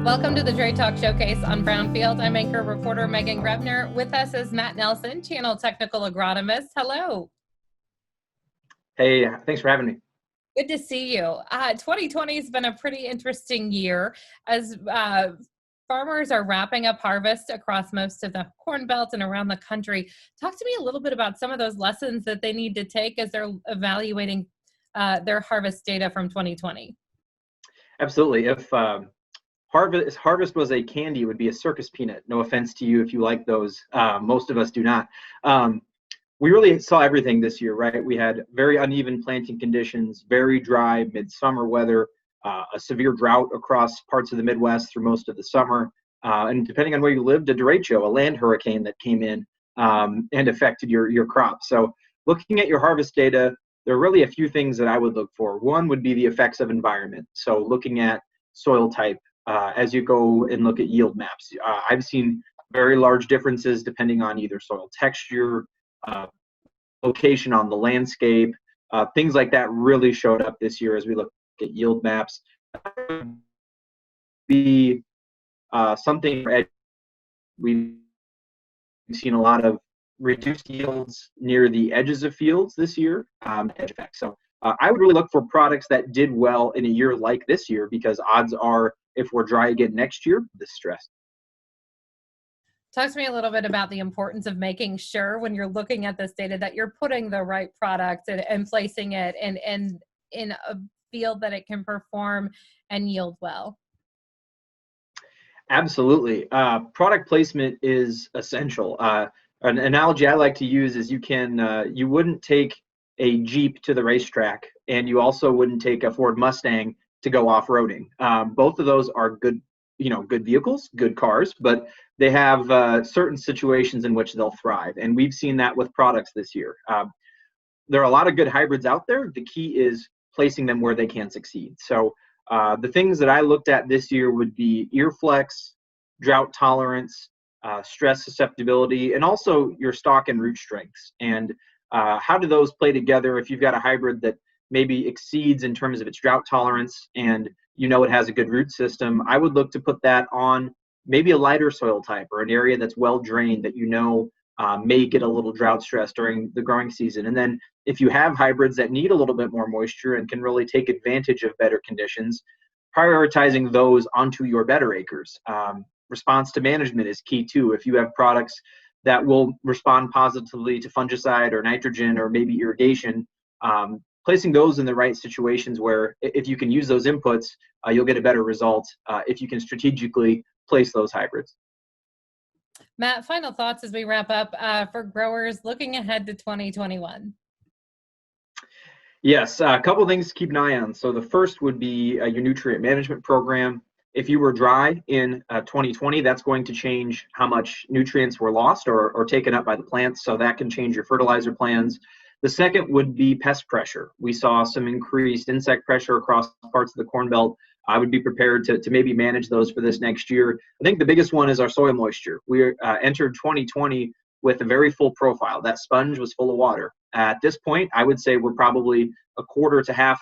Welcome to the Trade Talk Showcase on Brownfield. I'm anchor reporter Megan Grebner. With us is Matt Nelson, channel technical agronomist. Hello. Hey, thanks for having me. Good to see you. 2020 has been a pretty interesting year as farmers are wrapping up harvest across most of the Corn Belt and around the country. Talk to me a little bit about some of those lessons that they need to take as they're evaluating their harvest data from 2020. Absolutely. If harvest was a candy, it would be a circus peanut. No offense to you if you like those. Most of us do not. We really saw everything this year, right? We had very uneven planting conditions, very dry midsummer weather, a severe drought across parts of the Midwest through most of the summer. And depending on where you lived, a derecho, a land hurricane that came in and affected your crops. So looking at your harvest data, there are really a few things that I would look for. One would be the effects of environment. So looking at soil type as you go and look at yield maps. I've seen very large differences depending on either soil texture, location on the landscape. Things like that really showed up this year as we look at yield maps. Be something we've seen a lot of reduced yields near the edges of fields this year, edge effects. So I would really look for products that did well in a year like this year, because odds are if we're dry again next year, this stress. Talk to me a little bit about the importance of making sure when you're looking at this data that you're putting the right product and placing it in a field that it can perform and yield well. Absolutely. Product placement is essential. An analogy I like to use is you wouldn't take a Jeep to the racetrack, and you also wouldn't take a Ford Mustang to go off-roading. Both of those are good vehicles, good cars, but they have certain situations in which they'll thrive. And we've seen that with products this year. There are a lot of good hybrids out there. The key is placing them where they can succeed. So the things that I looked at this year would be ear flex, drought tolerance, stress susceptibility, and also your stalk and root strengths. And how do those play together if you've got a hybrid that maybe exceeds in terms of its drought tolerance and it has a good root system? I would look to put that on maybe a lighter soil type or an area that's well drained that may get a little drought stress during the growing season. And then if you have hybrids that need a little bit more moisture and can really take advantage of better conditions, prioritizing those onto your better acres. Response to management is key too. If you have products that will respond positively to fungicide or nitrogen or maybe irrigation, placing those in the right situations where if you can use those inputs, you'll get a better result if you can strategically place those hybrids. Matt, final thoughts as we wrap up for growers looking ahead to 2021. Yes, a couple of things to keep an eye on. So the first would be your nutrient management program. If you were dry in 2020, that's going to change how much nutrients were lost or taken up by the plants. So that can change your fertilizer plans. The second would be pest pressure. We saw some increased insect pressure across parts of the Corn Belt. I would be prepared to maybe manage those for this next year. I think the biggest one is our soil moisture. We entered 2020 with a very full profile. That sponge was full of water. At this point, I would say we're probably a quarter to half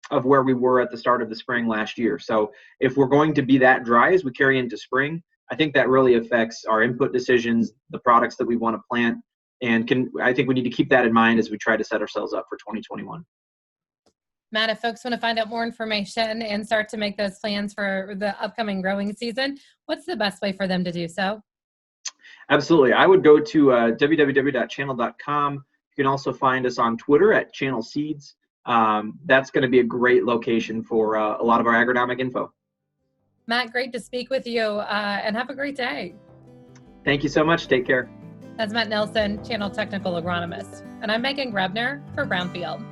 of where we were at the start of the spring last year. So if we're going to be that dry as we carry into spring, I think that really affects our input decisions, the products that we want to plant. And I think we need to keep that in mind as we try to set ourselves up for 2021. Matt, if folks want to find out more information and start to make those plans for the upcoming growing season, what's the best way for them to do so? Absolutely. I would go to www.channel.com. You can also find us on Twitter at Channel Seeds. That's going to be a great location for a lot of our agronomic info. Matt, great to speak with you and have a great day. Thank you so much. Take care. That's Matt Nelson, channel technical agronomist. And I'm Megan Grebner for Brownfield.